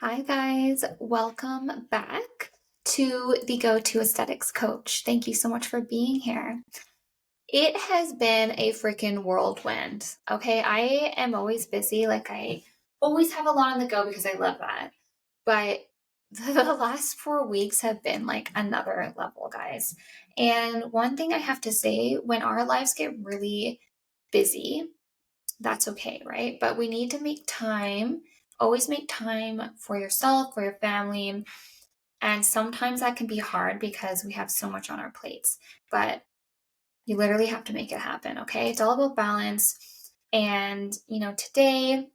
Hi, guys. Welcome back to the Go-To Aesthetics Coach. Thank you so much for being here. It has been a freaking whirlwind. Okay, I am always busy. I always have a lot on the go because I love that. But the last 4 weeks have been like another level, guys. And one thing I have to say, when our lives get really busy, that's okay, right? But we need to make time, always make time for yourself, for your family. And sometimes that can be hard because we have so much on our plates, but you literally have to make it happen, okay? It's all about balance. And, today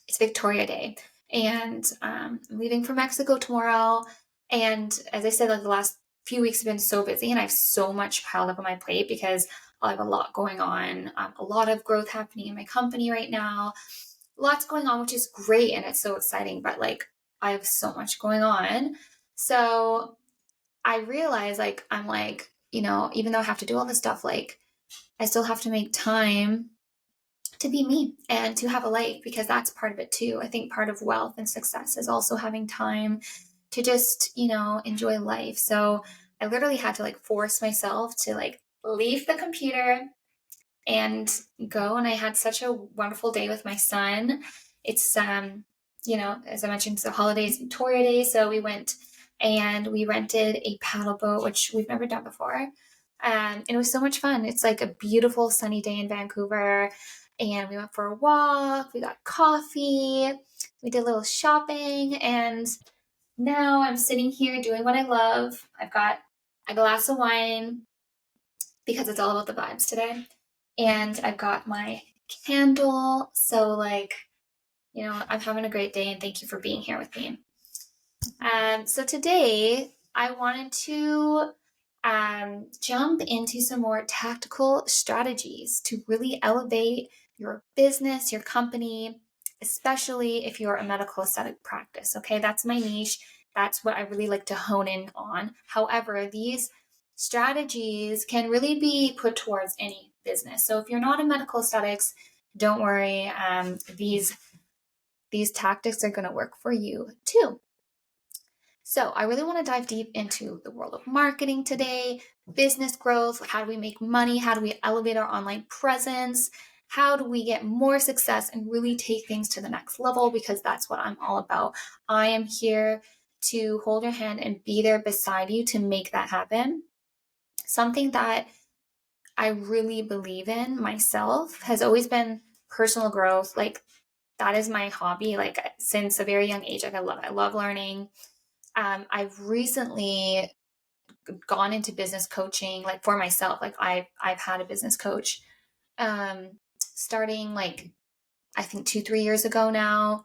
it's Victoria Day, and I'm leaving for Mexico tomorrow. And as I said, like the last few weeks have been so busy, and I have so much piled up on my plate because I have a lot going on, a lot of growth happening in my company right now. Lots going on, which is great, and it's so exciting. But I have so much going on, so I realize even though I have to do all this stuff, I still have to make time to be me and to have a life, because that's part of it too. I think part of wealth and success is also having time to just, enjoy life. So I literally had to force myself to leave the computer and go. And I had such a wonderful day with my son. It's, as I mentioned, it's the holidays, Victoria Day. So we went and we rented a paddle boat, which we've never done before. And it was so much fun. It's like a beautiful sunny day in Vancouver. And we went for a walk, we got coffee, we did a little shopping, and now I'm sitting here doing what I love. I've got a glass of wine because it's all about the vibes today. And I've got my candle. So, I'm having a great day, and thank you for being here with me. So today I wanted to jump into some more tactical strategies to really elevate your business, your company, especially if you're a medical aesthetic practice. Okay, that's my niche. That's what I really like to hone in on. However, these strategies can really be put towards any business. So if you're not in medical aesthetics, don't worry. These tactics are going to work for you too. So I really want to dive deep into the world of marketing today, business growth. How do we make money? How do we elevate our online presence? How do we get more success and really take things to the next level? Because that's what I'm all about. I am here to hold your hand and be there beside you to make that happen. Something that I really believe in myself has always been personal growth. That is my hobby. Since a very young age, I love learning. I've recently gone into business coaching, for myself. I've had a business coach, starting I think 2-3 years ago now.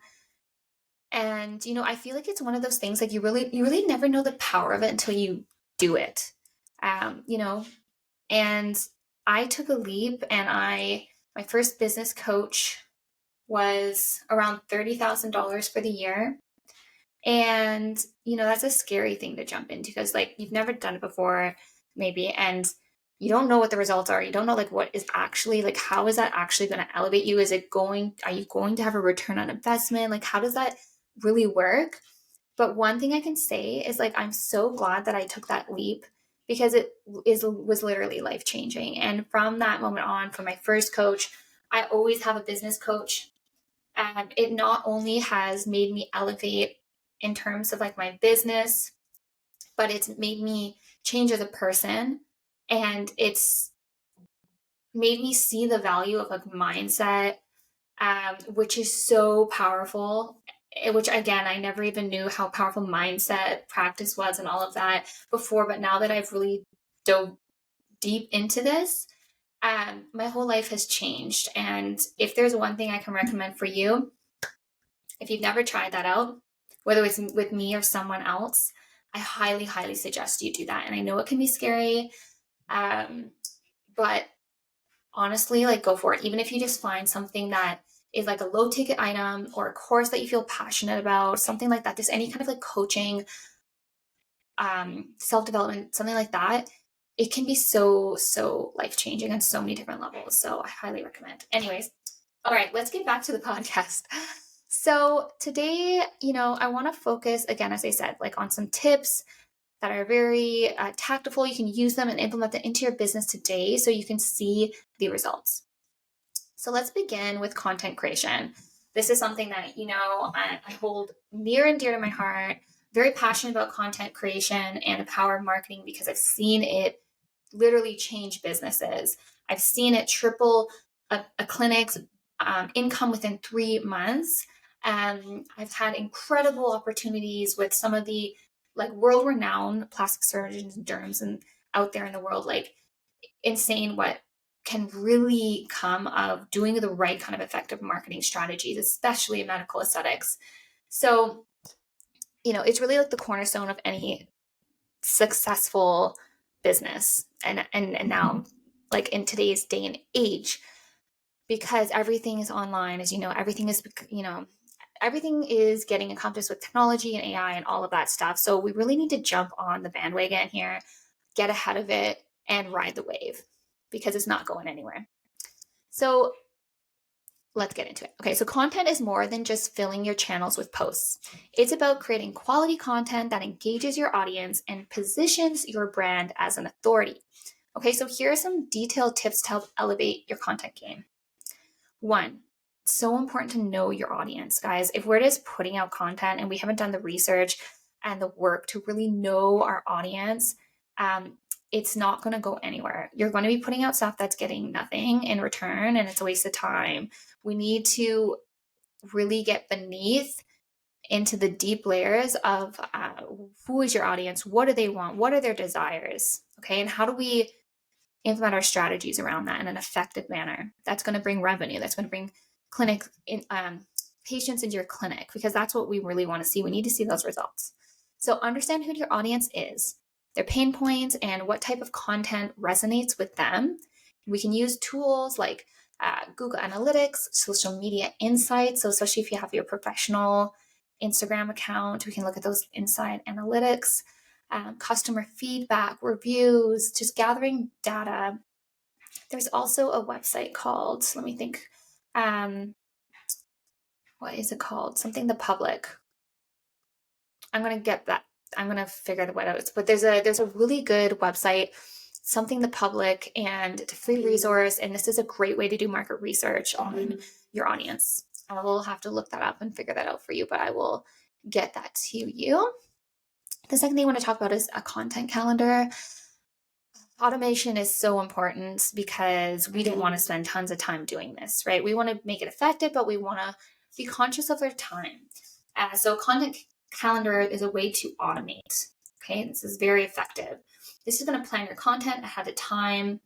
And, I feel like it's one of those things, you really never know the power of it until you do it. And I took a leap, and my first business coach was around $30,000 for the year. And, that's a scary thing to jump into because you've never done it before, maybe, and you don't know what the results are. You don't know what is actually how is that actually going to elevate you? Are you going to have a return on investment? How does that really work? But one thing I can say is I'm so glad that I took that leap because it was literally life changing. And from that moment on, from my first coach, I always have a business coach. And it not only has made me elevate in terms of my business, but it's made me change as a person, and it's made me see the value of mindset, which is so powerful. Which again, I never even knew how powerful mindset practice was and all of that before, but now that I've really dove deep into this, my whole life has changed. And if there's one thing I can recommend for you, if you've never tried that out, whether it's with me or someone else, I highly, highly suggest you do that. And I know it can be scary, but honestly, go for it. Even if you just find something that is a low ticket item or a course that you feel passionate about, something like that, just any kind of coaching, self-development, something like that, it can be so, so life-changing on so many different levels. So I highly recommend. Anyways, all right, let's get back to the podcast. So today, I want to focus again, as I said, like on some tips that are very tactful. You can use them and implement them into your business today so you can see the results. So let's begin with content creation. This is something that, I hold near and dear to my heart. Very passionate about content creation and the power of marketing because I've seen it literally change businesses. I've seen it triple a clinic's income within 3 months. I've had incredible opportunities with some of the like world-renowned plastic surgeons and derms and out there in the world, like insane what can really come of doing the right kind of effective marketing strategies, especially in medical aesthetics. So, it's really like the cornerstone of any successful business and now like in today's day and age, because everything is online, as everything is getting accomplished with technology and AI and all of that stuff. So we really need to jump on the bandwagon here, get ahead of it, and ride the wave because it's not going anywhere. So let's get into it. Okay, so content is more than just filling your channels with posts. It's about creating quality content that engages your audience and positions your brand as an authority. Okay, so here are some detailed tips to help elevate your content game. 1, it's so important to know your audience, guys. If we're just putting out content and we haven't done the research and the work to really know our audience, it's not going to go anywhere. You're going to be putting out stuff that's getting nothing in return and it's a waste of time. We need to really get beneath into the deep layers of who is your audience? What do they want? What are their desires? Okay. And how do we implement our strategies around that in an effective manner? That's going to bring revenue. That's going to bring patients into your clinic, because that's what we really want to see. We need to see those results. So understand who your audience is, their pain points, and what type of content resonates with them. We can use tools like Google Analytics, social media insights. So especially if you have your professional Instagram account, we can look at those inside analytics, customer feedback, reviews, just gathering data. There's also a website called, let me think, what is it called? Something the public. I'm going to get that. I'm going to figure out what it is. But there's a really good website, Something the Public, and it's a free resource. And this is a great way to do market research on your audience. I will have to look that up and figure that out for you, but I will get that to you. The second thing I want to talk about is a content calendar. Automation is so important because we don't want to spend tons of time doing this, right? We want to make it effective, but we want to be conscious of our time. So content calendar is a way to automate. Okay, this is very effective. This is going to plan your content ahead of time,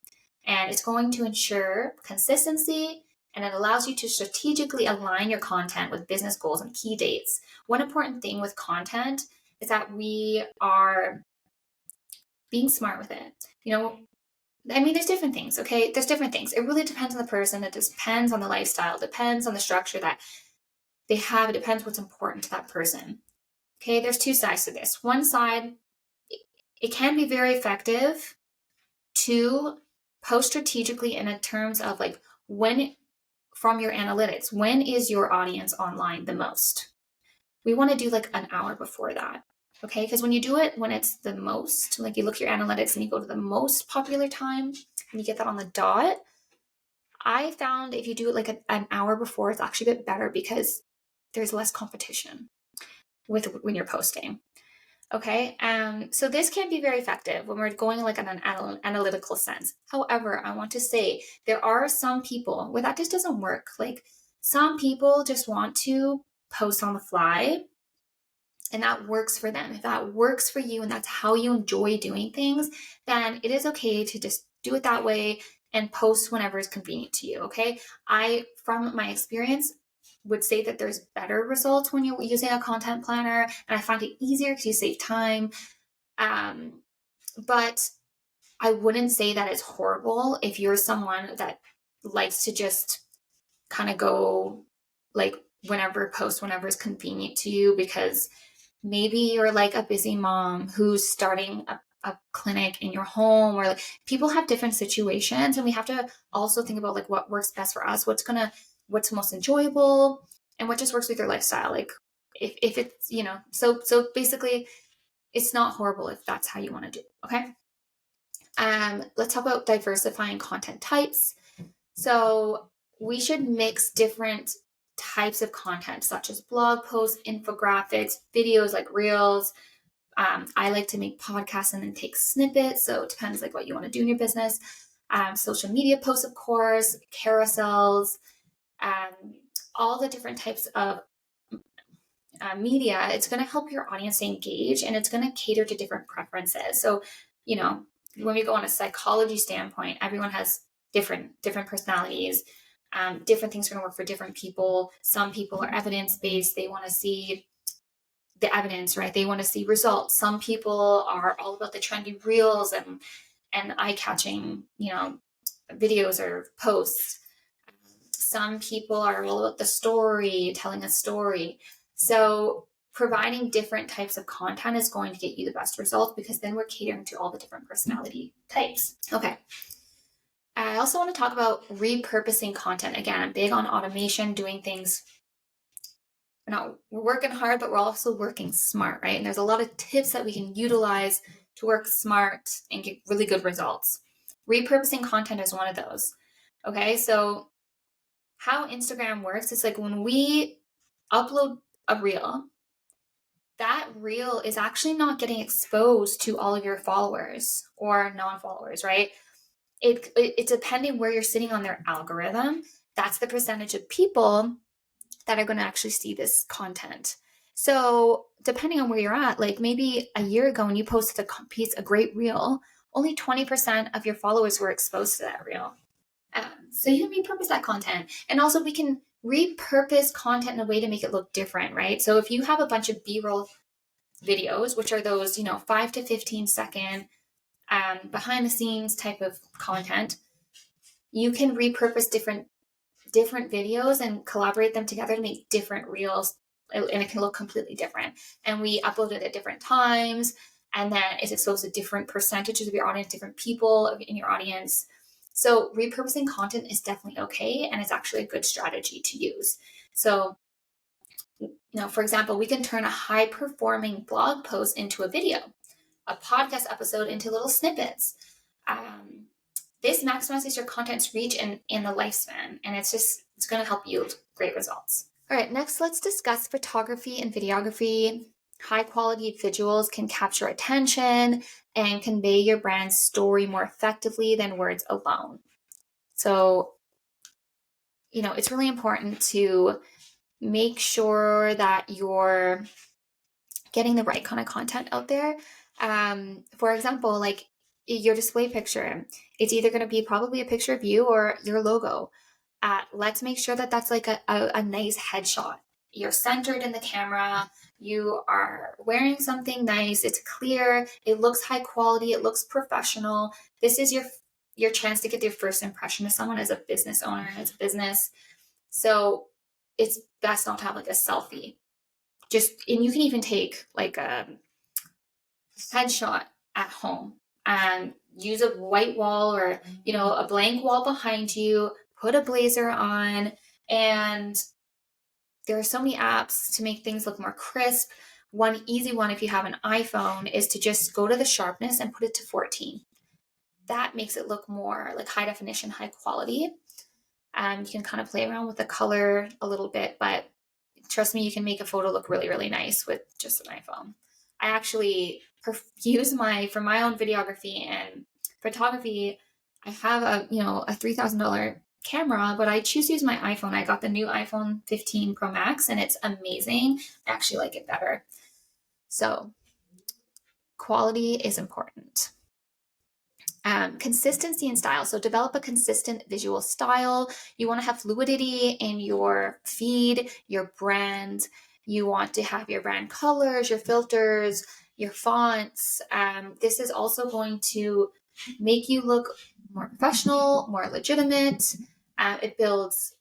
and it's going to ensure consistency, and it allows you to strategically align your content with business goals and key dates. One important thing with content is that we are being smart with it. There's different things, okay? There's different things. It really depends on the person. It depends on the lifestyle. It depends on the structure that they have. It depends what's important to that person. Okay, there's two sides to this. One side, it can be very effective to post strategically in terms of like from your analytics, when is your audience online the most? We want to do like an hour before that. Okay, because when you do it when it's the most, like you look at your analytics and you go to the most popular time and you get that on the dot, I found if you do it like an hour before, it's actually a bit better because there's less competition when you're posting. Okay, so this can be very effective when we're going like on an analytical sense. However, I want to say there are some people where that just doesn't work. Like some people just want to post on the fly, and that works for them. If that works for you and that's how you enjoy doing things, then it is okay to just do it that way and post whenever is convenient to you, okay? I, from my experience, would say that there's better results when you're using a content planner, and I find it easier because you save time. But I wouldn't say that it's horrible if you're someone that likes to just kind of go like whenever is convenient to you, because maybe you're like a busy mom who's starting a clinic in your home, or like people have different situations, and we have to also think about like what works best for us, what's most enjoyable. and what just works with your lifestyle. Like if it's, so basically it's not horrible if that's how you want to do it. Okay. Let's talk about diversifying content types. So we should mix different types of content, such as blog posts, infographics, videos like reels. I like to make podcasts and then take snippets. So it depends like what you want to do in your business. Social media posts, of course, carousels, all the different types of media. It's going to help your audience engage, and it's going to cater to different preferences. So, when we go on a psychology standpoint, everyone has different personalities. Different things are going to work for different people. Some people are evidence-based. They want to see the evidence, right? They want to see results. Some people are all about the trendy reels and eye-catching, videos or posts. Some people are all about the story, telling a story. So providing different types of content is going to get you the best results, because then we're catering to all the different personality types. Okay. I also want to talk about repurposing content. Again, I'm big on automation, doing things. We're working hard, but we're also working smart, right? And there's a lot of tips that we can utilize to work smart and get really good results. Repurposing content is one of those. Okay. So how Instagram works is like when we upload a reel, that reel is actually not getting exposed to all of your followers or non-followers, right? It's depending where you're sitting on their algorithm. That's the percentage of people that are going to actually see this content. So depending on where you're at, like maybe a year ago when you posted a great reel, only 20% of your followers were exposed to that reel. So you can repurpose that content. And also we can repurpose content in a way to make it look different, right? So if you have a bunch of B-roll videos, which are those, 5 to 15 second behind the scenes type of content, you can repurpose different videos and collaborate them together to make different reels, and it can look completely different. And we upload it at different times, and then it's exposed to different percentages of your audience, different people in your audience. So repurposing content is definitely okay, and it's actually a good strategy to use. So, for example, we can turn a high performing blog post into a video, a podcast episode into little snippets. This maximizes your content's reach and the lifespan, and it's going to help yield great results. All right, next let's discuss photography and videography. High quality visuals can capture attention and convey your brand's story more effectively than words alone. So, it's really important to make sure that you're getting the right kind of content out there. For example, like your display picture, it's either going to be probably a picture of you or your logo. Let's make sure that that's like a nice headshot. You're centered in the camera. You are wearing something nice. It's clear. It looks high quality. It looks professional. This is your chance to get their first impression of someone as a business owner, as a business. So it's best not to have like a selfie. And you can even take like a headshot at home and use a white wall or, a blank wall behind you, put a blazer on, and there are so many apps to make things look more crisp. One easy one, if you have an iPhone, is to just go to the sharpness and put it to 14. That makes it look more like high definition, high quality. You can kind of play around with the color a little bit, but trust me, you can make a photo look really, really nice with just an iPhone. I actually use for my own videography and photography. I have a $3,000 camera, but I choose to use my iPhone. I got the new iPhone 15 Pro Max, and it's amazing. I actually like it better. So quality is important. Consistency and style. So develop a consistent visual style. You want to have fluidity in your feed, your brand. You want to have your brand colors, your filters, your fonts. This is also going to make you look more professional, more legitimate. It builds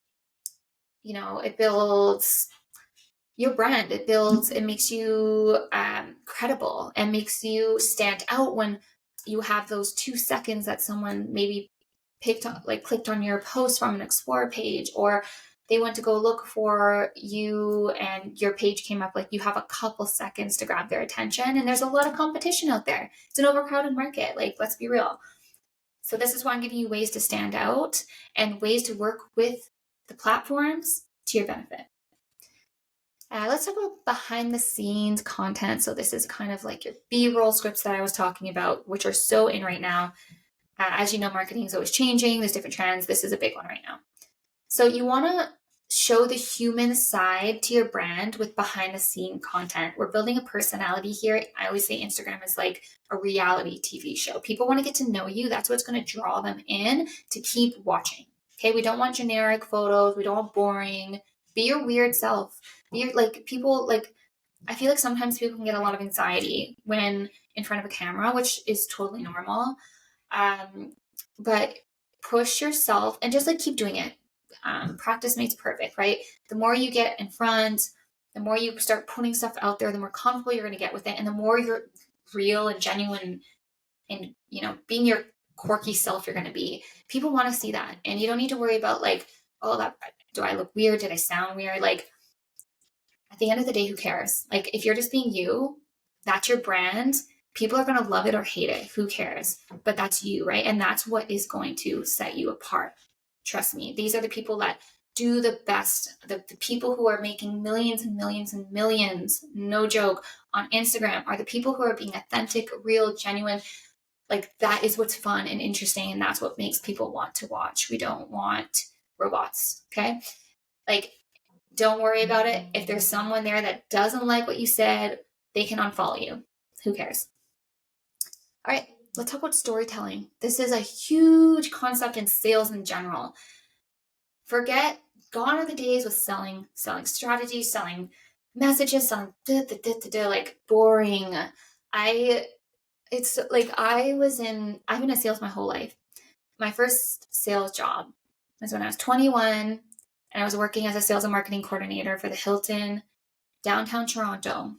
your brand. It makes you credible and makes you stand out when you have those 2 seconds that someone maybe clicked on your post from an explore page, or they went to go look for you and your page came up, like you have a couple seconds to grab their attention. And there's a lot of competition out there. It's an overcrowded market. Like, let's be real. So this is why I'm giving you ways to stand out and ways to work with the platforms to your benefit. Let's talk about behind the scenes content. So this is kind of like your B-roll scripts that I was talking about, which are so in right now. As you know, marketing is always changing. There's different trends. This is a big one right now. So you want to show the human side to your brand with behind the scene content. We're building a personality here. I always say Instagram is like a reality TV show. People want to get to know you. That's what's going to draw them in to keep watching. Okay. We don't want generic photos. We don't want boring. Be your weird self. Like people, like, I feel like sometimes people can get a lot of anxiety when in front of a camera, which is totally normal. But push yourself and just like keep doing it. Practice makes perfect, right? The more you get in front, the more you start putting stuff out there, the more comfortable you're going to get with it. And the more you're real and genuine and, being your quirky self you're going to be. People want to see that. And you don't need to worry about like, oh, do I look weird? Did I sound weird? Like, at the end of the day, who cares? Like, if you're just being you, that's your brand. People are going to love it or hate it. Who cares? But that's you, right? And that's what is going to set you apart. Trust me. These are the people that do the best. The people who are making millions and millions and millions, no joke, on Instagram are the people who are being authentic, real, genuine. Like, that is what's fun and interesting. And that's what makes people want to watch. We don't want robots. Okay. Like, don't worry about it. If there's someone there that doesn't like what you said, they can unfollow you. Who cares? All right, let's talk about storytelling. This is a huge concept in sales in general. Gone are the days with selling strategies, selling messages, selling like boring. I've been in sales my whole life. My first sales job was when I was 21. And I was working as a sales and marketing coordinator for the Hilton downtown Toronto.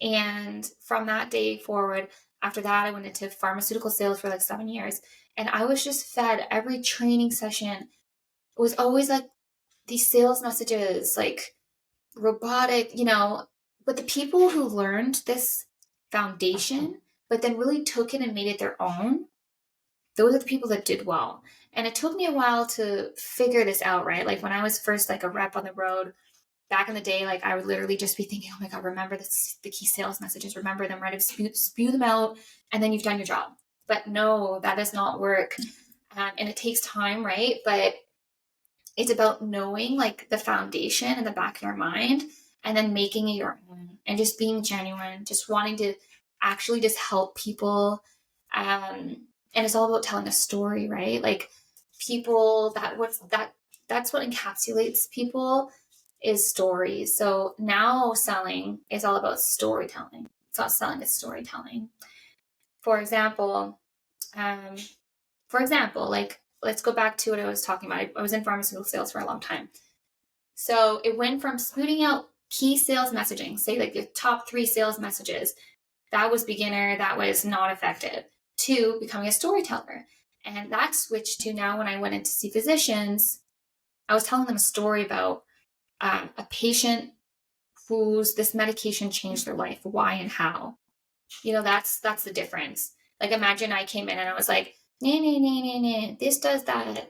And from that day forward, after that, I went into pharmaceutical sales for like 7 years. And I was just fed every training session. It was always like these sales messages, like robotic, but the people who learned this foundation, but then really took it and made it their own, those are the people that did well. And it took me a while to figure this out, right? Like when I was first like a rep on the road back in the day, like I would literally just be thinking, oh my God, remember the key sales messages, remember them, right? Spew them out and then you've done your job. But no, that does not work. And it takes time, right? But it's about knowing like the foundation in the back of your mind and then making it your own and just being genuine, just wanting to actually just help people. And it's all about telling a story, right? Like that's what encapsulates people is stories. So now selling is all about storytelling. It's not selling, it's storytelling. For example, like let's go back to what I was talking about. I was in pharmaceutical sales for a long time. So it went from spooting out key sales messaging, say like the top 3 sales messages. That was beginner, that was not effective, to becoming a storyteller. And that switched to now when I went in to see physicians, I was telling them a story about a patient whose this medication changed their life, why and how. That's the difference. Like imagine I came in and I was like, nah, this does that,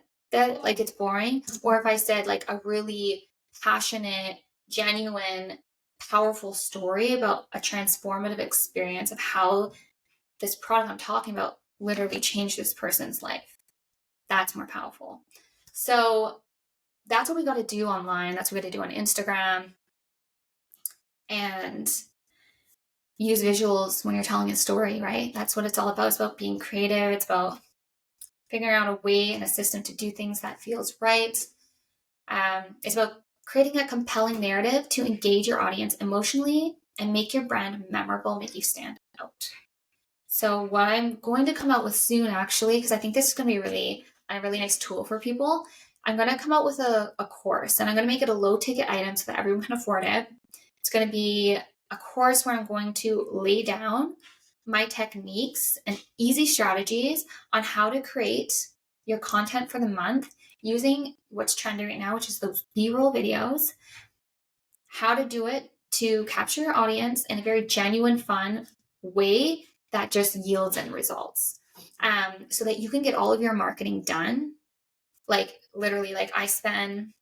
like it's boring. Or if I said like a really passionate, genuine, powerful story about a transformative experience of how this product I'm talking about literally changed this person's life. That's more powerful. So that's what we got to do online. That's what we got to do on Instagram. And use visuals when you're telling a story, right? That's what it's all about. It's about being creative. It's about figuring out a way and a system to do things that feels right. It's about creating a compelling narrative to engage your audience emotionally and make your brand memorable, make you stand out. So what I'm going to come out with soon, actually, because I think this is going to be a really nice tool for people, I'm going to come out with a course, and I'm going to make it a low ticket item so that everyone can afford it. It's going to be a course where I'm going to lay down my techniques and easy strategies on how to create your content for the month using what's trending right now, which is those B-roll videos, how to do it to capture your audience in a very genuine, fun way that just yields end results. So that you can get all of your marketing done. Like literally, like I spend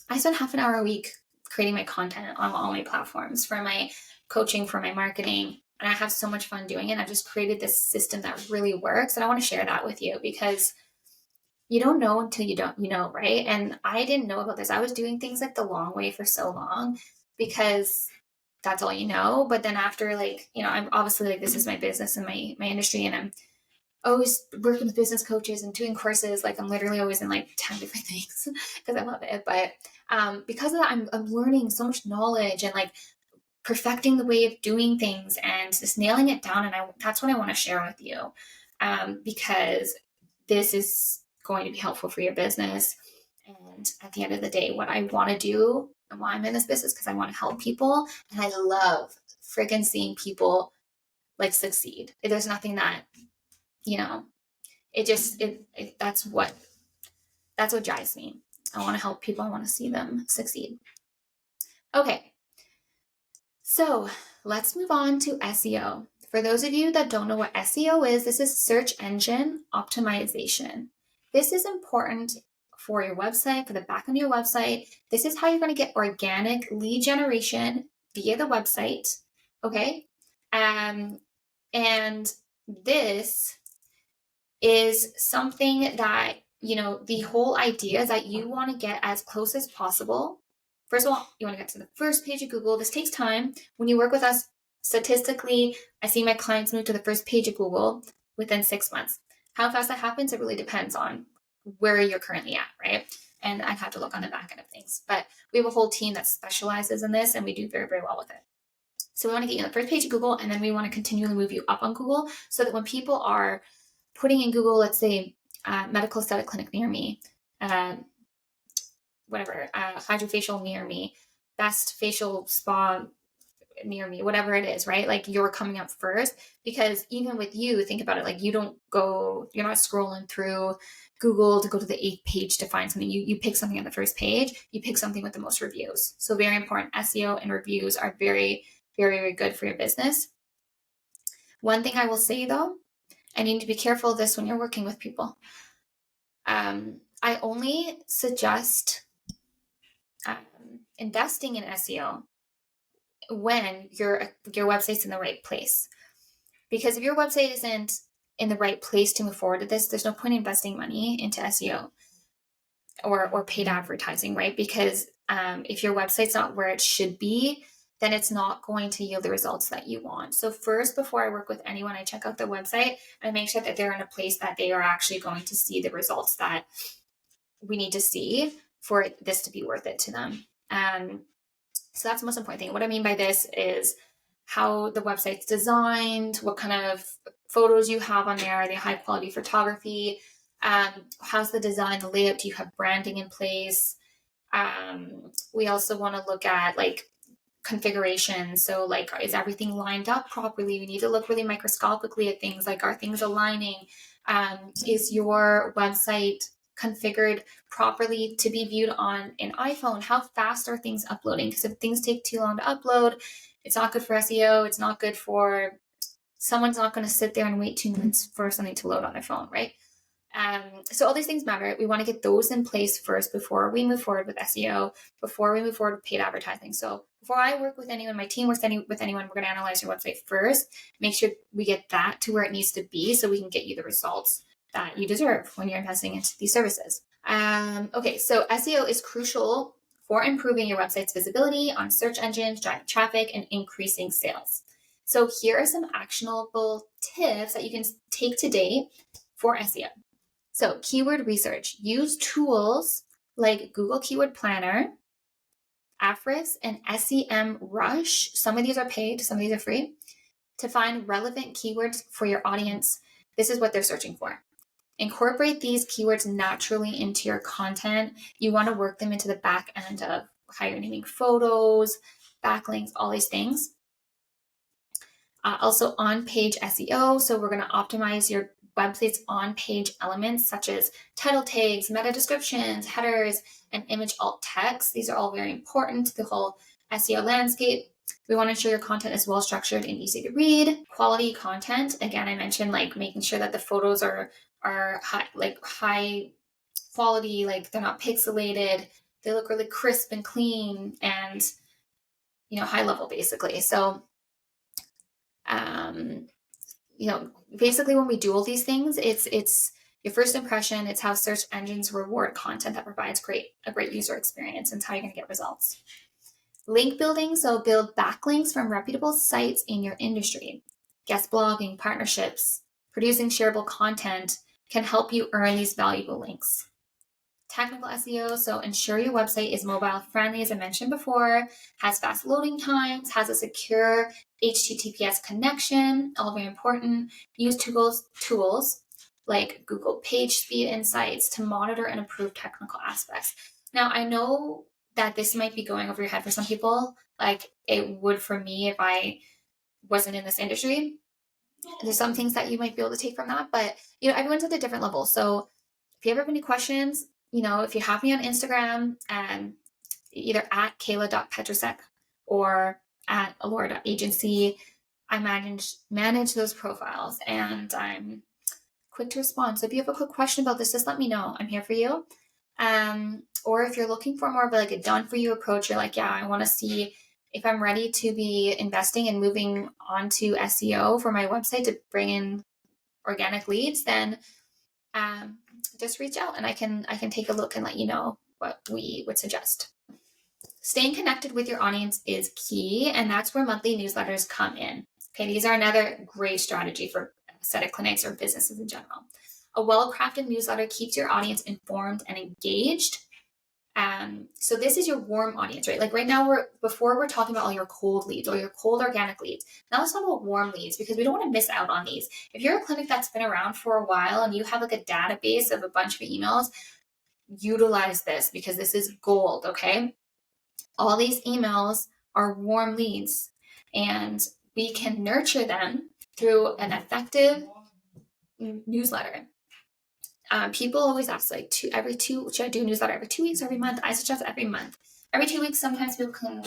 half an hour a week creating my content on all my platforms for my coaching, for my marketing. And I have so much fun doing it. I've just created this system that really works. And I want to share that with you because you don't know until you know, right? And I didn't know about this. I was doing things like the long way for so long because that's all you know. But then after, like, I'm obviously like, this is my business and my industry, and I'm always working with business coaches and doing courses. Like I'm literally always in like 10 different things because I love it. But because of that, I'm learning so much knowledge and like perfecting the way of doing things and just nailing it down. And that's what I want to share with you because this is going to be helpful for your business. And at the end of the day, what I want to do and why I'm in this business, because I want to help people. And I love friggin' seeing people like succeed. There's nothing that, that's what drives me. I want to help people. I want to see them succeed. Okay. So let's move on to SEO. For those of you that don't know what SEO is, this is search engine optimization. This is important for your website, for the back end of your website. This is how you're going to get organic lead generation via the website. Okay. And this is something that, the whole idea is that you want to get as close as possible. First of all, you want to get to the first page of Google. This takes time. When you work with us, statistically, I see my clients move to the first page of Google within 6 months. How fast that happens, it really depends on where you're currently at, right? And I'd have to look on the back end of things. But we have a whole team that specializes in this, and we do very, very well with it. So we want to get you on the first page of Google, and then we want to continually move you up on Google so that when people are putting in Google, let's say medical aesthetic clinic near me, hydrofacial near me, best facial spa near me, whatever it is, right? Like you're coming up first, because even with you, think about it, like you're not scrolling through Google to go to the 8th page to find something. You pick something on the first page, you pick something with the most reviews. So very important. SEO and reviews are very, very, very good for your business. One thing I will say though, and you need to be careful of this when you're working with people. I only suggest investing in SEO when your website's in the right place. Because if your website isn't in the right place to move forward with this, there's no point investing money into SEO or paid advertising, right? Because if your website's not where it should be, then it's not going to yield the results that you want. So first, before I work with anyone, I check out their website and make sure that they're in a place that they are actually going to see the results that we need to see for this to be worth it to them. So that's the most important thing. What I mean by this is how the website's designed, what kind of photos you have on there, are they high quality photography? How's the design, the layout? Do you have branding in place? We also want to look at like configuration. So like, is everything lined up properly? We need to look really microscopically at things like, are things aligning? Is your website configured properly to be viewed on an iPhone? How fast are things uploading? Because if things take too long to upload, it's not good for SEO. It's not good for someone's not going to sit there and wait 2 minutes for something to load on their phone, right? So all these things matter. We want to get those in place first before we move forward with SEO, before we move forward with paid advertising. So before I work with anyone, my team works with anyone, we're going to analyze your website first, make sure we get that to where it needs to be so we can get you the results that you deserve when you're investing into these services. Okay, so SEO is crucial for improving your website's visibility on search engines, driving traffic, and increasing sales. So here are some actionable tips that you can take today for SEO. So keyword research. Use tools like Google Keyword Planner, Ahrefs, and SEM Rush. Some of these are paid, some of these are free, to find relevant keywords for your audience. This is what they're searching for. Incorporate these keywords naturally into your content. You want to work them into the back end of how you're naming photos, backlinks, all these things. Also on-page SEO. So we're going to optimize your website's on-page elements such as title tags, meta descriptions, headers, and image alt text. These are all very important to the whole SEO landscape. We want to ensure your content is well structured and easy to read. Quality content. Again, I mentioned like making sure that the photos are high quality, like they're not pixelated. They look really crisp and clean and, high level basically. So, basically when we do all these things, it's your first impression. It's how search engines reward content that provides a great user experience, and it's how you're going to get results. Link building, so build backlinks from reputable sites in your industry. Guest blogging, partnerships, producing shareable content can help you earn these valuable links. Technical SEO, so ensure your website is mobile friendly, as I mentioned before, has fast loading times, has a secure HTTPS connection, all very important. Use tools like Google PageSpeed Insights to monitor and improve technical aspects. Now, I know that this might be going over your head for some people, like it would for me if I wasn't in this industry. There's some things that you might be able to take from that, but everyone's at a different level. So if you ever have any questions, if you have me on Instagram, either at Kayla.Petrasek or at Allure.agency, I manage those profiles and I'm quick to respond. So if you have a quick question about this, just let me know. I'm here for you. Or if you're looking for more of like a done for you approach, you're like, yeah, I want to see if I'm ready to be investing and moving on to SEO for my website to bring in organic leads, then just reach out and I can take a look and let you know what we would suggest. Staying connected with your audience is key, and that's where monthly newsletters come in. Okay, these are another great strategy for aesthetic clinics or businesses in general. A well-crafted newsletter keeps your audience informed and engaged. So this is your warm audience, right? Like right now, we're talking about all your cold leads or your cold organic leads. Now let's talk about warm leads, because we don't want to miss out on these. If you're a clinic that's been around for a while and you have like a database of a bunch of emails, utilize this because this is gold, okay? All these emails are warm leads and we can nurture them through an effective newsletter. People always ask like should I do a newsletter every 2 weeks or every month? I suggest every month. Every 2 weeks, sometimes people can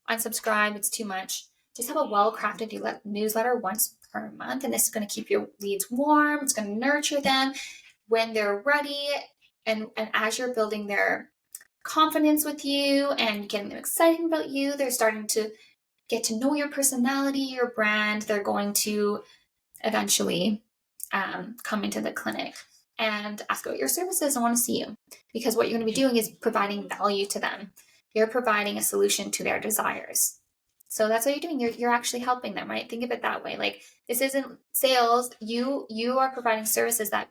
unsubscribe. It's too much. Just have a well-crafted newsletter once per month. And this is going to keep your leads warm. It's going to nurture them when they're ready. And as you're building their confidence with you and getting them excited about you, they're starting to get to know your personality, your brand. They're going to eventually come into the clinic and ask about your services and want to see you, because what you're going to be doing is providing value to them. You're providing a solution to their desires. So that's what you're doing. You're actually helping them, right? Think of it that way. Like this isn't sales. You are providing services that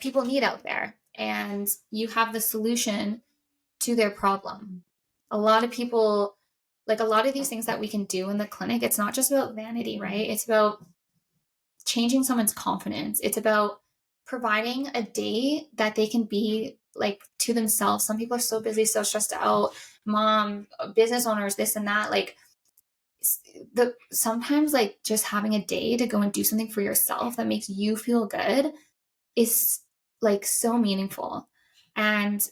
people need out there, and you have the solution to their problem. A lot of people, like a lot of these things that we can do in the clinic, it's not just about vanity, right? It's about changing someone's confidence. It's about providing a day that they can be like to themselves. Some people are so busy, so stressed out, mom, business owners, this and that. Like sometimes like just having a day to go and do something for yourself that makes you feel good is like so meaningful. And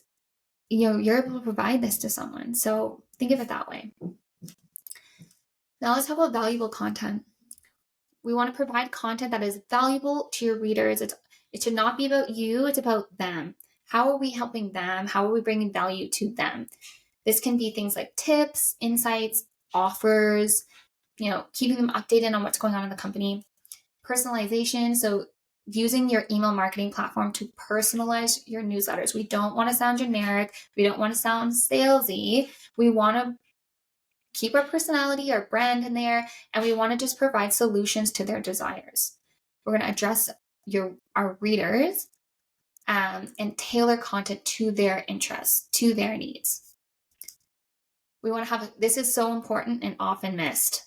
you're able to provide this to someone. So think of it that way. Now let's talk about valuable content. We want to provide content that is valuable to your readers. It should not be about you. It's about them. How are we helping them? How are we bringing value to them? This can be things like tips, insights, offers, keeping them updated on what's going on in the company. Personalization. So using your email marketing platform to personalize your newsletters. We don't want to sound generic. We don't want to sound salesy. We want to keep our personality, our brand in there, and we want to just provide solutions to their desires. We're going to address our readers and tailor content to their interests, to their needs. We want to this is so important and often missed.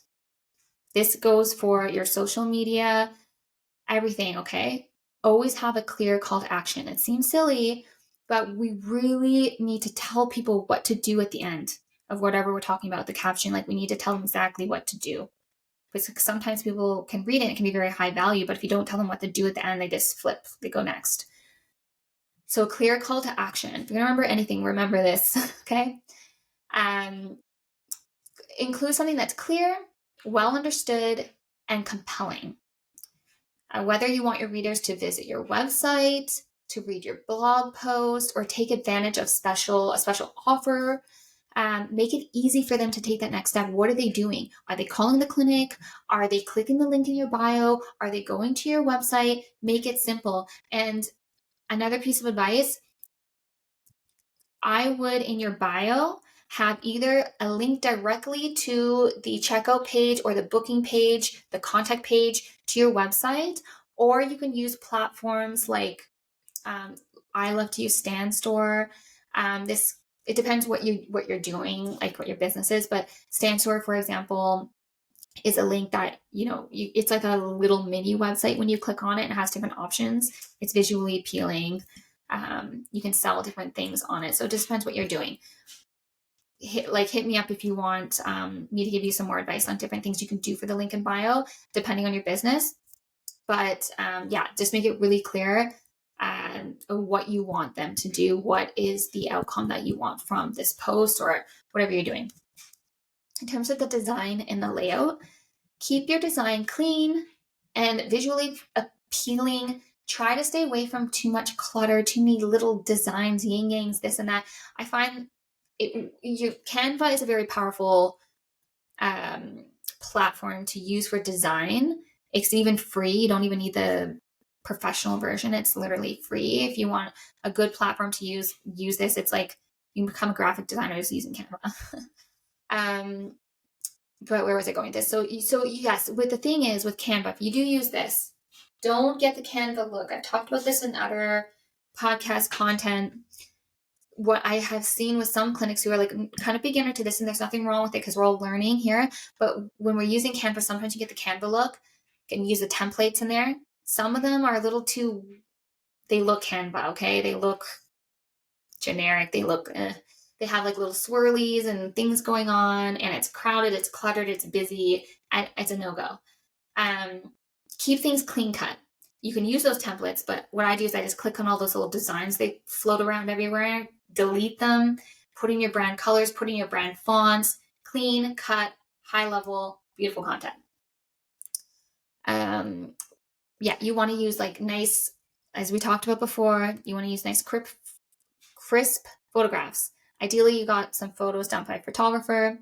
This goes for your social media, everything, okay? Always have a clear call to action. It seems silly, but we really need to tell people what to do at the end of whatever we're talking about, the caption. Like we need to tell them exactly what to do because sometimes people can read it, it can be very high value, but if you don't tell them what to do at the end, they just flip, they go next. So a clear call to action. If you're gonna remember anything, remember this, okay? Include something that's clear, well understood, and compelling. Whether you want your readers to visit your website, to read your blog post, or take advantage of a special offer, make it easy for them to take that next step. What are they doing? Are they calling the clinic? Are they clicking the link in your bio? Are they going to your website? Make it simple. And another piece of advice, I would in your bio have either a link directly to the checkout page or the booking page, the contact page to your website, or you can use platforms like I love to use Standstore. It depends what you're doing, like what your business is, but Standstore, for example, is a link that, it's like a little mini website. When you click on it, it has different options. It's visually appealing. You can sell different things on it. So it just depends what you're doing. Hit me up if you want me to give you some more advice on different things you can do for the link in bio, depending on your business. But just make it really clear what you want them to do. What is the outcome that you want from this post or whatever you're doing. In terms of the design and the layout, keep your design clean and visually appealing. Try to stay away from too much clutter, too many little designs, yin-yangs, this and that. I find Canva is a very powerful platform to use for design. It's even free. You don't even need the professional version. It's literally free. If you want a good platform to use this. It's like you can become a graphic designer just using Canva. But where was I going with this? So yes, with the thing is with Canva, if you do use this, don't get the Canva look. I've talked about this in other podcast content. What I have seen with some clinics who are like kind of beginner to this, and there's nothing wrong with it because we're all learning here. But when we're using Canva, sometimes you get the Canva look. You can use the templates in there. Some of them are a little too, they look Canva, okay? They look generic. They look, they have like little swirlies and things going on, and it's crowded, it's cluttered, it's busy. It's a no-go. Keep things clean cut. You can use those templates, but what I do is I just click on all those little designs. They float around everywhere, delete them, put in your brand colors, put in your brand fonts, clean, cut, high level, beautiful content. You want to use like nice, as we talked about before, you want to use nice crisp photographs. Ideally, you got some photos done by a photographer.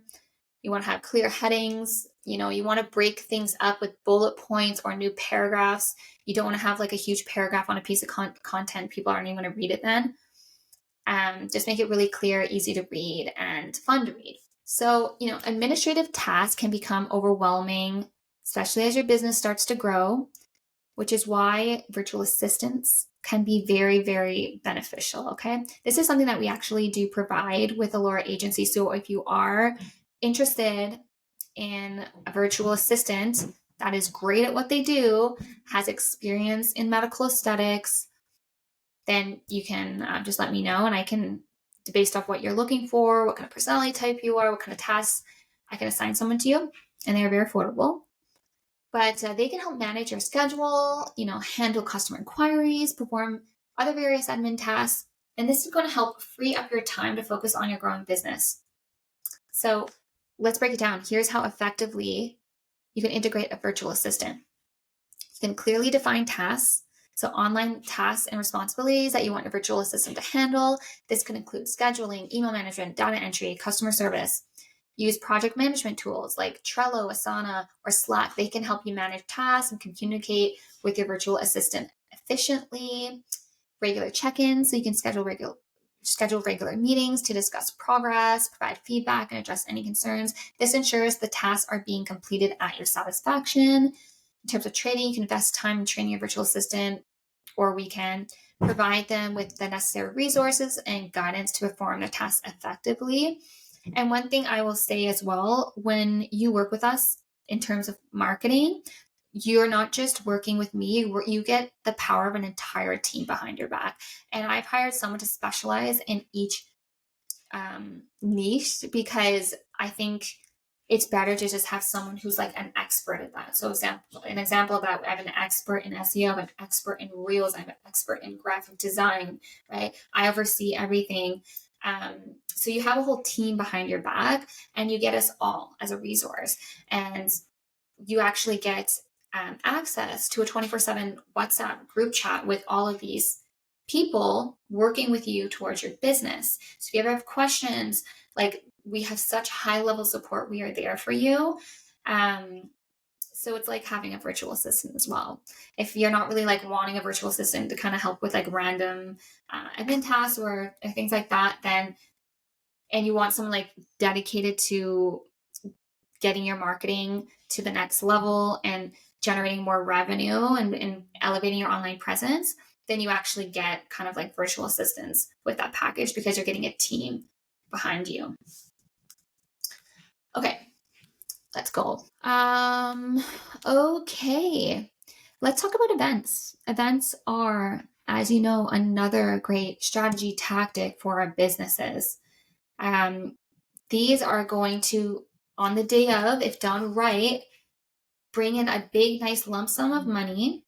You want to have clear headings. You want to break things up with bullet points or new paragraphs. You don't want to have like a huge paragraph on a piece of content. People aren't even going to read it then. Just make it really clear, easy to read, and fun to read. So, administrative tasks can become overwhelming, especially as your business starts to grow, which is why virtual assistants can be very, very beneficial, okay? This is something that we actually do provide with Allura Agency. So if you are interested in a virtual assistant that is great at what they do, has experience in medical aesthetics, then you can just let me know, and I can, based off what you're looking for, what kind of personality type you are, what kind of tasks, I can assign someone to you, and they're very affordable. But they can help manage your schedule, handle customer inquiries, perform other various admin tasks, and this is going to help free up your time to focus on your growing business. So let's break it down. Here's how effectively you can integrate a virtual assistant. You can clearly define tasks. So online tasks and responsibilities that you want your virtual assistant to handle. This can include scheduling, email management, data entry, customer service. Use project management tools like Trello, Asana, or Slack. They can help you manage tasks and communicate with your virtual assistant efficiently. Regular check-ins, so you can schedule regular meetings to discuss progress, provide feedback, and address any concerns. This ensures the tasks are being completed at your satisfaction. In terms of training, you can invest time in training your virtual assistant, or we can provide them with the necessary resources and guidance to perform the task effectively. And one thing I will say as well, when you work with us in terms of marketing, you're not just working with me, you get the power of an entire team behind your back. And I've hired someone to specialize in each niche because I think it's better to just have someone who's like an expert at that. So an example of that, I have an expert in SEO, I have an expert in Reels, I have an expert in graphic design, right? I oversee everything. So you have a whole team behind your back, and you get us all as a resource. And you actually get access to a 24/7 WhatsApp group chat with all of these people working with you towards your business. So if you ever have questions, like, we have such high level support, we are there for you. So it's like having a virtual assistant as well. If you're not really like wanting a virtual assistant to kind of help with like random admin tasks or things like that, then, and you want someone like dedicated to getting your marketing to the next level and generating more revenue and elevating your online presence, then you actually get kind of like virtual assistants with that package, because you're getting a team behind you. Okay, let's go. Okay, let's talk about events. Events are, as you know, another great strategy tactic for our businesses. These are going to, on the day of, if done right, bring in a big, nice lump sum of money.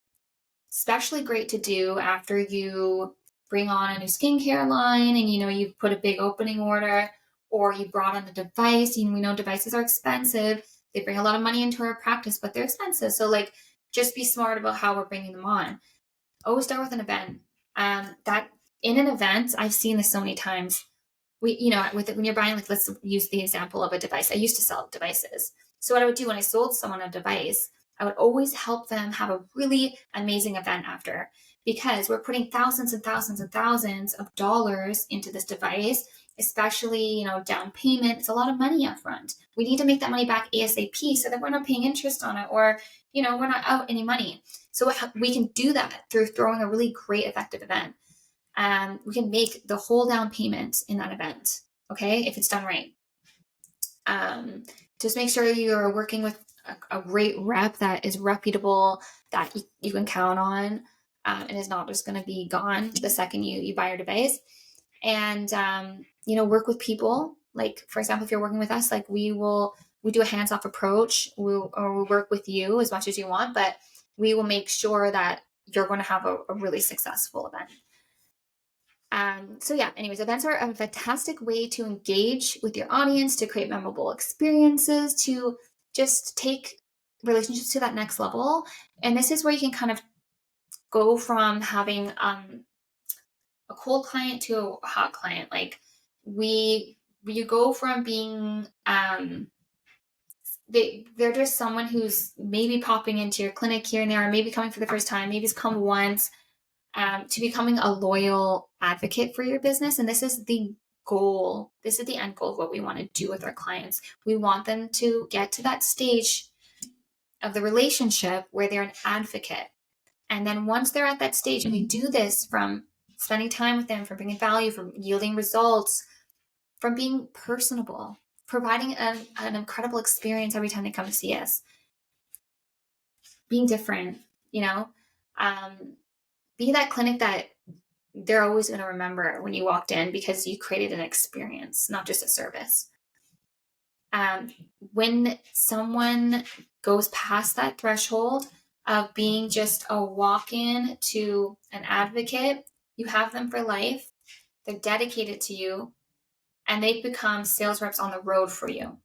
Especially great to do after you bring on a new skincare line and you put a big opening order, or you brought on a device. We know devices are expensive. They bring a lot of money into our practice, but they're expensive. So like, just be smart about how we're bringing them on. Always start with an event. That in an event, I've seen this so many times. When you're buying, like, let's use the example of a device. I used to sell devices. So what I would do when I sold someone a device, I would always help them have a really amazing event after, because we're putting thousands and thousands and thousands of dollars into this device, especially, down payment. It's a lot of money up front. We need to make that money back ASAP so that we're not paying interest on it, or, we're not out any money. So we can do that through throwing a really great, effective event. We can make the whole down payment in that event, okay, if it's done right. Just make sure you're working with a great rep that is reputable, that you can count on, and is not just going to be gone the second you buy your device. And, work with people. Like, for example, if you're working with us, like, we do a hands-off approach. We'll work with you as much as you want, but we will make sure that you're going to have a really successful event. Anyways, events are a fantastic way to engage with your audience, to create memorable experiences, to just take relationships to that next level. And this is where you can kind of go from having a cold client to a hot client. Like, you go from being they're just someone who's maybe popping into your clinic here and there, or maybe coming for the first time, maybe it's come once, to becoming a loyal advocate for your business. And this is the goal. This is the end goal of what we want to do with our clients. We want them to get to that stage of the relationship where they're an advocate. And then once they're at that stage, and we do this from spending time with them, from bringing value, from yielding results, from being personable, providing an incredible experience every time they come to see us, being different, be that clinic that they're always going to remember when you walked in, because you created an experience, not just a service. When someone goes past that threshold of being just a walk-in to an advocate, you have them for life. They're dedicated to you, and they become sales reps on the road for you,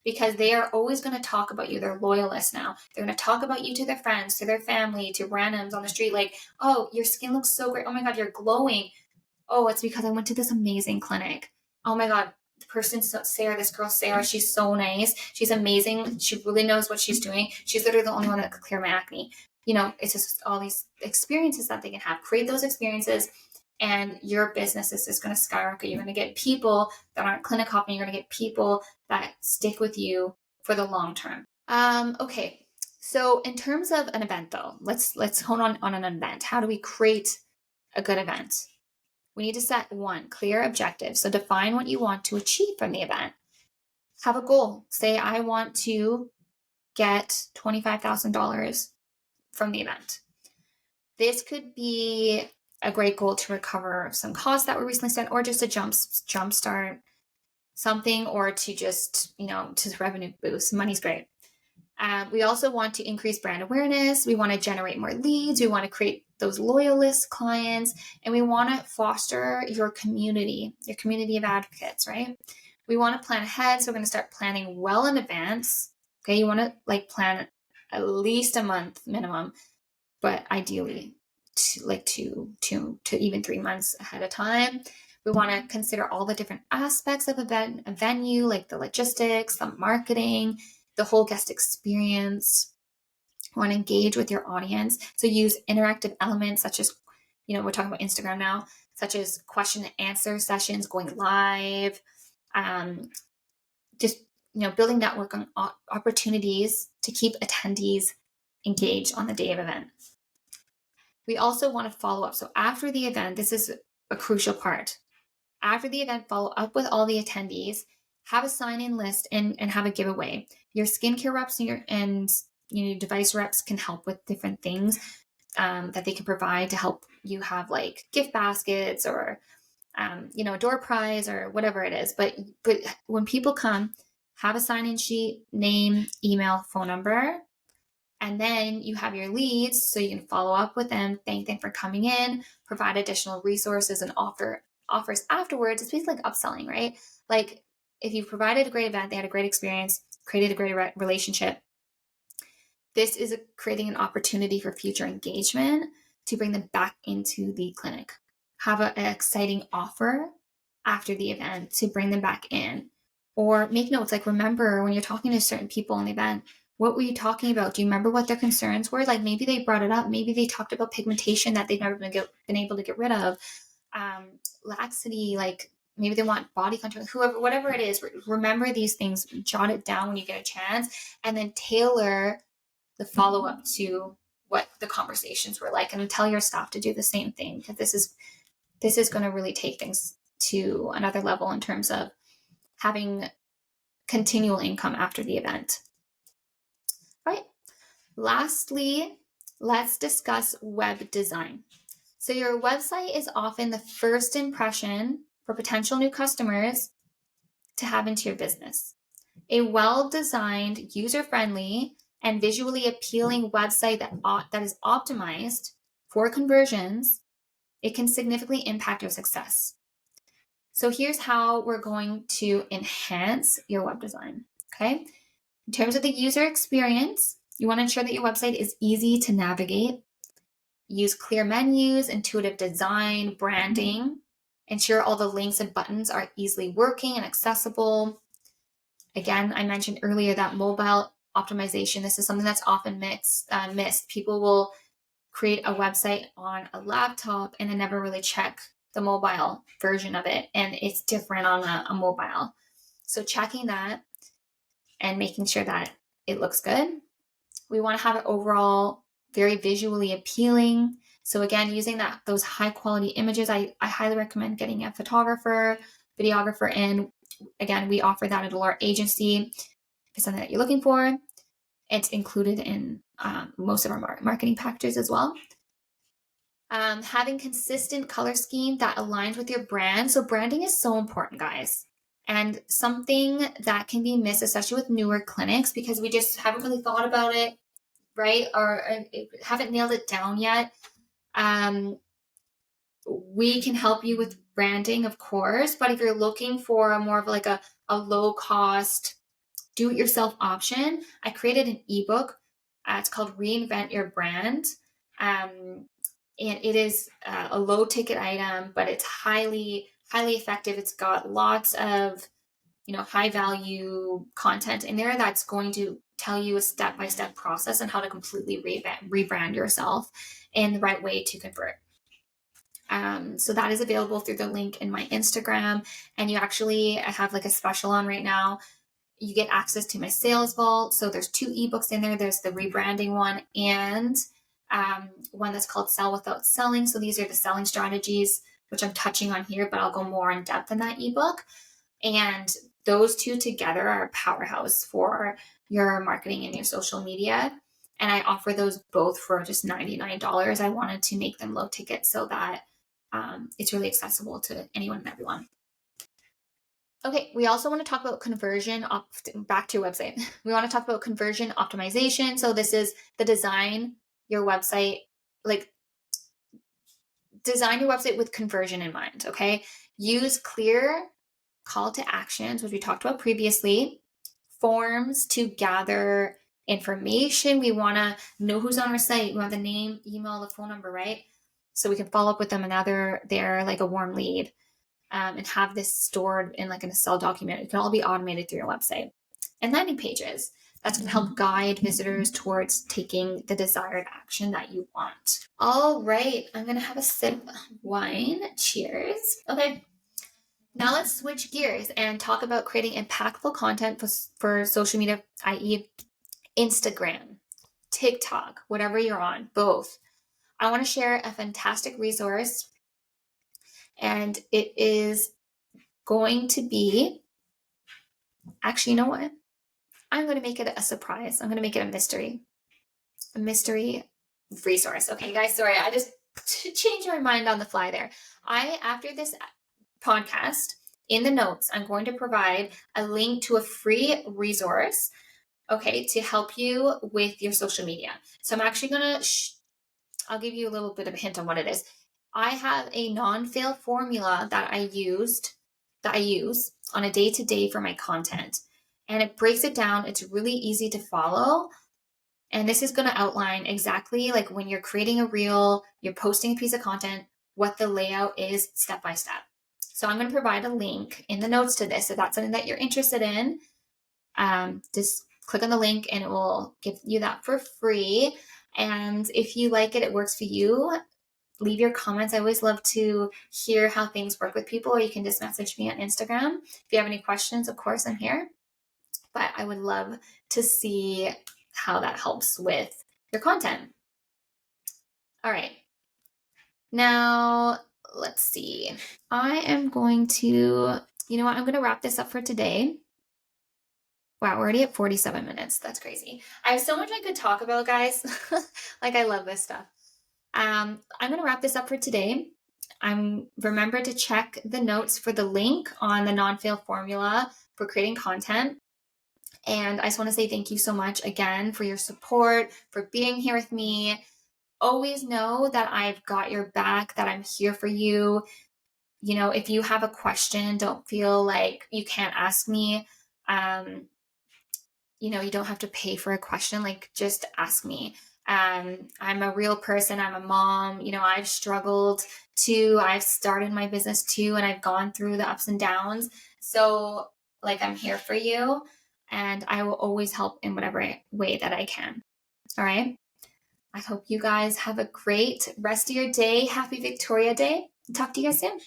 because they are always going to talk about you. They're loyalists now. They're going to talk about you to their friends, to their family, to randoms on the street. Like, oh, your skin looks so great. Oh my God, you're glowing. Oh, it's because I went to this amazing clinic. Oh my God, the person, Sarah, this girl, Sarah, she's so nice. She's amazing. She really knows what she's doing. She's literally the only one that could clear my acne. It's just all these experiences that they can have. Create those experiences, and your business is just going to skyrocket. You're going to get people that aren't clinic hopping. You're going to get people that stick with you for the long term. Okay. So in terms of an event, though, let's hone on an event. How do we create a good event? We need to set one clear objective. So define what you want to achieve from the event. Have a goal. Say, I want to get $25,000 from the event. This could be a great goal to recover some costs that were recently spent, or just a jump start something, or to just, to revenue boost. Money's great. We also want to increase brand awareness. We want to generate more leads. We want to create those loyalist clients, and we want to foster your community of advocates, right? We want to plan ahead. So we're going to start planning well in advance. Okay. You want to plan at least a month minimum, but ideally two to even 3 months ahead of time. We want to consider all the different aspects of a venue, like the logistics, the marketing, the whole guest experience. We want to engage with your audience. So use interactive elements such as, we're talking about Instagram now, such as question and answer sessions, going live, just, building network opportunities to keep attendees engaged on the day of event. We also want to follow up. So after the event, this is a crucial part. After the event, follow up with all the attendees, have a sign-in list, and have a giveaway. Your skincare reps and your device reps can help with different things that they can provide to help you have gift baskets or a door prize or whatever it is. But when people come, have a sign-in sheet, name, email, phone number, and then you have your leads so you can follow up with them, thank them for coming in, provide additional resources and offers afterwards. It's basically like upselling, right? Like if you provided a great event, they had a great experience, created a great relationship. This is creating an opportunity for future engagement to bring them back into the clinic. Have an exciting offer after the event to bring them back in. Or make notes, remember when you're talking to certain people in the event, what were you talking about? Do you remember what their concerns were? Maybe they brought it up. Maybe they talked about pigmentation that they've never been able to get rid of. Laxity, maybe they want body contour, whatever it is. Remember these things, jot it down when you get a chance, and then tailor the follow-up to what the conversations were like, and tell your staff to do the same thing, because this is going to really take things to another level in terms of having continual income after the event. All right. Lastly, let's discuss web design. So your website is often the first impression for potential new customers to have into your business. A well-designed, user-friendly, and visually appealing website that is optimized for conversions, it can significantly impact your success. So here's how we're going to enhance your web design, okay? In terms of the user experience, you want to ensure that your website is easy to navigate. Use clear menus, intuitive design, branding. Ensure all the links and buttons are easily working and accessible. Again, I mentioned earlier that mobile optimization, this is something that's often missed. People will create a website on a laptop and then never really check the mobile version of it. And it's different on a mobile. So checking that and making sure that it looks good. We want to have it overall very visually appealing. So again, using those high quality images, I highly recommend getting a photographer, videographer in. Again, we offer that at our agency. If it's something that you're looking for, it's included in most of our marketing packages as well. Having consistent color scheme that aligns with your brand. So branding is so important, guys. And something that can be missed, especially with newer clinics, because we just haven't really thought about it, right? Or haven't nailed it down yet. We can help you with branding, of course, but if you're looking for more of a low cost, do-it-yourself option, I created an ebook. It's called Reinvent Your Brand. And it is a low ticket item, but it's highly, highly effective. It's got lots of, high value content in there that's going to tell you a step-by-step process on how to completely rebrand yourself in the right way to convert. So that is available through the link in my Instagram. And I have a special on right now. You get access to my sales vault. So there's 2 ebooks in there. There's the rebranding one and one that's called Sell Without Selling. So these are the selling strategies, which I'm touching on here, but I'll go more in depth in that ebook. And those 2 together are a powerhouse for your marketing and your social media. And I offer those both for just $99. I wanted to make them low ticket so that it's really accessible to anyone and everyone. Okay, we also want to talk about back to your website. We want to talk about conversion optimization. So this is the your website, like design your website with conversion in mind, okay? Use clear call to actions, which we talked about previously, forms to gather information. We want to know who's on our site. We want the name, email, the phone number, right? So we can follow up with them and now they're like a warm lead. And have this stored in like in a Excel document. It can all be automated through your website. And landing pages. That's going to help guide visitors towards taking the desired action that you want. All right, I'm going to have a sip of wine. Cheers. Okay, now let's switch gears and talk about creating impactful content for social media, i.e. Instagram, TikTok, whatever you're on, both. I want to share a fantastic resource, and it is going to be, actually, you know what? I'm going to make it a surprise. I'm going to make it a mystery resource. Okay, guys, sorry, I just changed my mind on the fly there. After this podcast, in the notes, I'm going to provide a link to a free resource, okay, to help you with your social media. So I'm actually going to, I'll give you a little bit of a hint on what it is. I have a non-fail formula that I use on a day-to-day for my content. And it breaks it down. It's really easy to follow. And this is going to outline exactly like when you're creating a reel, you're posting a piece of content, what the layout is step by step. So I'm going to provide a link in the notes to this. If that's something that you're interested in, just click on the link and it will give you that for free. And if you like it, it works for you, leave your comments. I always love to hear how things work with people, or you can just message me on Instagram. If you have any questions, of course, I'm here. But I would love to see how that helps with your content. All right. Now, let's see. I am going to, you know what? I'm going to wrap this up for today. Wow, we're already at 47 minutes. That's crazy. I have so much I could talk about, guys. Like, I love this stuff. I'm going to wrap this up for today. Remember to check the notes for the link on the non-fail formula for creating content. And I just want to say thank you so much again for your support, for being here with me. Always know that I've got your back, that I'm here for you. You know, if you have a question, don't feel like you can't ask me. You know, you don't have to pay for a question, like just ask me. I'm a real person. I'm a mom. You know, I've struggled too. I've started my business too, and I've gone through the ups and downs. So like, I'm here for you, and I will always help in whatever way that I can. All right. I hope you guys have a great rest of your day. Happy Victoria Day. Talk to you guys soon.